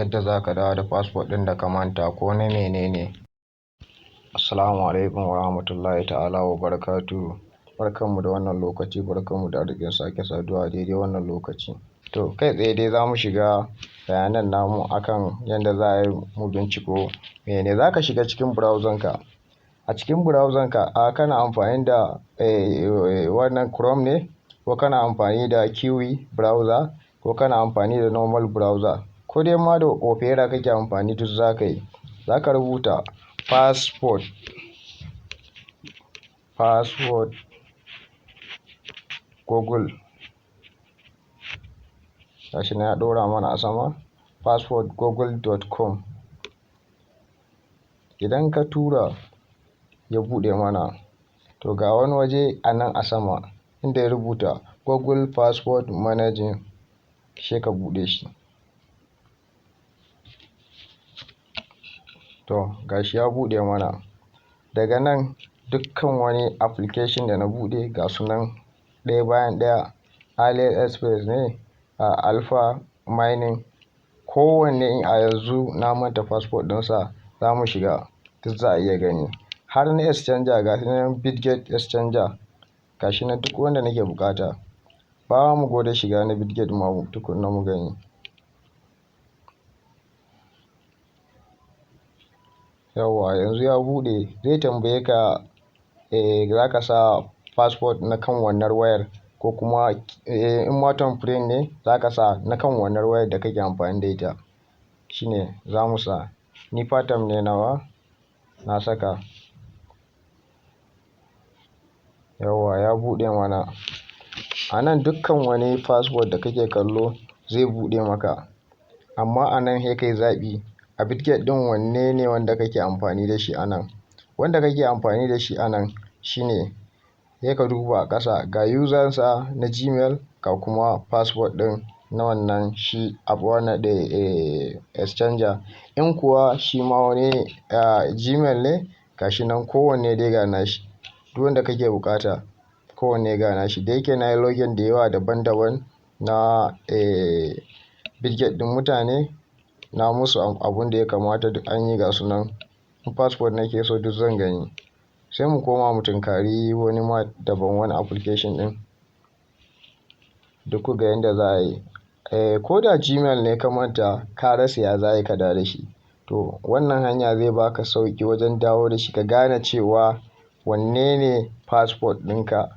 yadda za ka dawo da fasfot ɗin da ka manta ko na menene. Assalamu alaikum wa rahmatullahi ta'ala wa barakatuhu. Barkanmu da wannan lokaci, barkanmu da arzikin sake saduwa daidai wannan lokaci. To kai tsaye dai za mu shiga bayanan namu akan yadda za a yi mu binciko mene. Za ka shiga cikin browser ka. A cikin browser ka kana amfani da wannan Chrome ne, ko kana amfani da Kiwi browser, ko kana amfani da normal browser, ko dai ma da Opera kake amfani, duk za ka yi. Za ka rubuta passport Google, gashi na ya ɗora mana a sama, passportgoogle.com. Idan ka tura ya buɗe mana, to ga wani waje a nan a sama inda ya rubuta Google Passport Manager, sai ka buɗe shi. To gashi ya buɗe mana. Daga nan dukkan wani application da na buɗe ga su nan ɗaya bayan ɗaya. AliExpress ne, Alpha Mining, kowanne a yanzu na manta passport ɗinsa. Za mu shiga, duk za a iya gani. Har na exchanger ga nan, Bitget exchanger gashi nan, duk wanda nake buƙata. Ba mu gode shiga na Bitget ma tukunna mu gani. Yawwa yanzu ya buɗe. Zai tambaye ka za ka sa passport na kan wannan wayar, ko kuma in ma temporary ne za ka sa na kan wannan wayar da kake amfani da ita. Shine za mu sa. Ni Fatam ne nawa na saka. Yawwa ya buɗe mana. A nan dukkan wani passport da kake kallo zai buɗe maka, amma a nan sai kai zaɓi a Bitget ɗin wanne ne wanda kake amfani da shi a nan. Wanda kake amfani da shi a nan shine sai ka duba a ƙasa ga user sa na Gmail, ga kuma passport ɗin na wannan shi abu wannan exchanger. In kuwa shi ma wani Gmail ne, gashi nan kowanne dai ga nashi. Duk wanda kake buƙata kowanne ga nashi. Da yake na yi login da yawa daban-daban na Bitget ɗin mutane, na musu abun da ya kamata, duk an yi ga su nan. In passport nake so duk zan gani. Sai mu koma mu tunkari wani ma daban, wani application ɗin. Duk ku ga yadda za a yi. Ko da Gmail ne ka manta ka rasa ya za ka dawo da shi, to wannan hanya zai baka sauƙi wajen dawo da shi, ka gane cewa wanne ne passport ɗinka.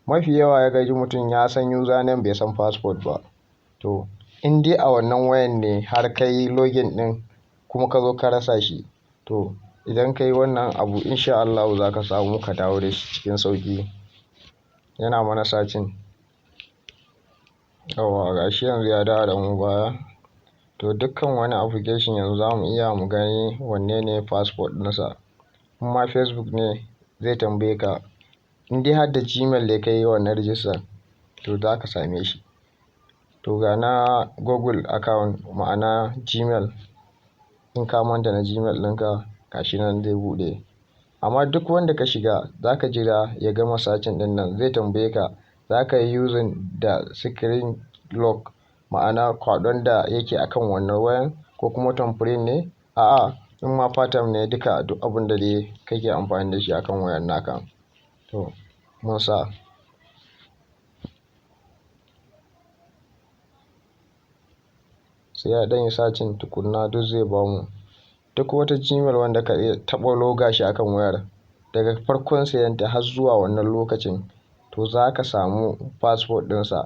Mafi yawa ya gaji mutum ya san username bai san passport ba. To in dai a wannan wayan ne har ka yi login ɗin kuma ka zo ka rasa shi, to idan ka yi wannan abu insha Allahu za ka samu ka dawo da shi cikin sauƙi. Yana mana searching. Yawwa gashi yanzu ya dawo da mu baya. To dukkan wani application yanzu za mu iya mu gani wanne ne passport ɗinsa. In ma Facebook ne zai tambaye ka, in dai har da Gmail ne ka yi wannan register, to za ka same shi. To ga na Google account, ma'ana Gmail. In ka manta na Gmail ɗinka, gashi nan zai buɗe. Amma duk wanda ka shiga za ka jira ya gama searching ɗin nan. Zai tambaye ka za ka yi using da screen lock, ma'ana kwaɗon da yake akan wannan wayan, ko kuma temporary ne. A'a, in ma Fatam ne, duka duk abun da dai kake amfani da shi akan wayan naka. To mun sa. Sai ya ɗan yi searching tukunna, duk zai bamu. Duk wata Gmail wanda ka taɓa loga shi akan wayar, daga farkon sayanta har zuwa wannan lokacin, to za ka samu passport ɗinsa.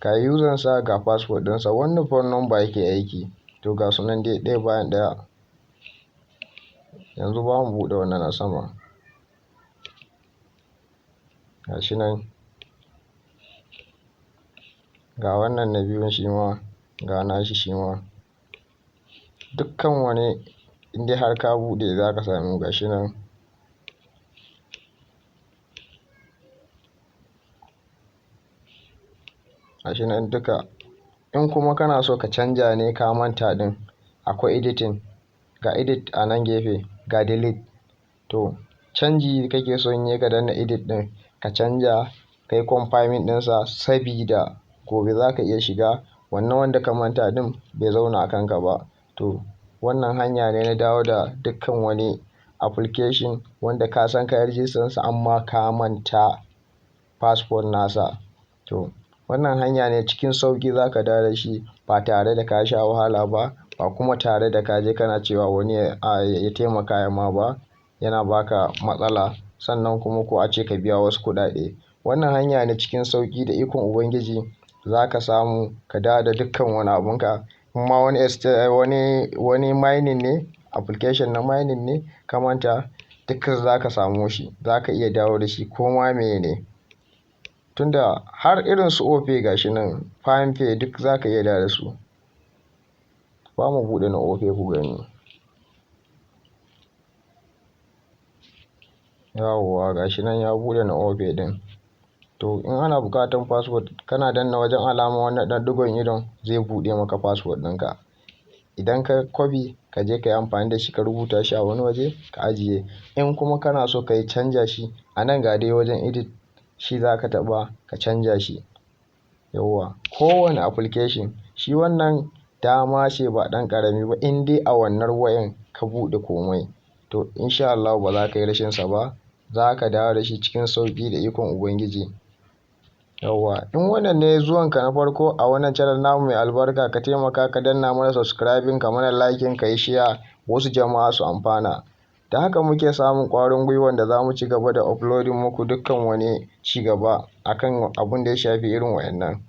Ga user sa, ga passport ɗinsa. Wannan phone number yake aiki. To ga su nan dai ɗaya bayan ɗaya. Yanzu ba mu buɗe wannan a sama. Gashi nan. Ga wannan na biyun shi ma, ga nashi shi ma. Dukkan wani in dai har ka buɗe za ka samu, gashi nan. Gashi nan duka. In kuma kana so ka canja ne ka manta ɗin, akwai editing. Ga edit a nan gefe, ga delete. To canji kake so in yi, ka danna edit ɗin ka canja, ka yi confirming ɗinsa, sabida gobe za ka iya shiga wannan wanda ka manta ɗin bai zauna a kanka ba. To wannan hanya ne na dawo da dukkan wani application wanda ka san ka yi rijistar sa amma ka manta passport nasa. To wannan hanya ne cikin sauƙi za ka dawo da shi ba tare da ka sha wahala ba, ba kuma tare da ka je kana cewa wani ya taimaka ya ma ba, yana baka matsala sannan kuma ko a ce ka biya wasu kuɗaɗe. Wannan hanya ne cikin sauƙi da ikon Ubangiji za ka samu ka dawo da dukkan wani abunka. Kuma wani mining ne, application na mining ne ka manta, dukka za ka samo shi, za ka iya dawo da shi ko ma meye ne. Tunda har irin su Opay gashi nan, PalmPay duk za ka iya dawo da su. Ba mu buɗe na Opay ku gani. Yawwa gashi nan ya buɗe na Opay ɗin. To in ana buƙatar passport kana danna wajen alamar wannan ɗan ɗigon idon zai buɗe maka passport ɗinka. Idan ka kwafi ka je ka yi amfani da shi ka rubuta shi a wani waje ka ajiye. In kuma kana so ka yi canja shi, a nan ga dai wajen edit shi za ka taɓa ka canja shi. Yawwa kowane application shi wannan dama ce ba ɗan ƙarami ba in dai a wannan wayan ka buɗe komai. To in sha Allahu ba za ka yi rashin sa ba, za ka dawo da shi cikin sauƙi da ikon Ubangiji. Yawwa in wannan ne zuwanka na farko a wannan channel namu mai albarka, ka taimaka ka danna mana subscribing, ka mana liking, ka yi share wasu jama'a su amfana. Da haka muke samun ƙwarin gwiwan da za mu ci gaba da uploading muku dukkan wani ci gaba akan abun da ya shafi irin wayannan.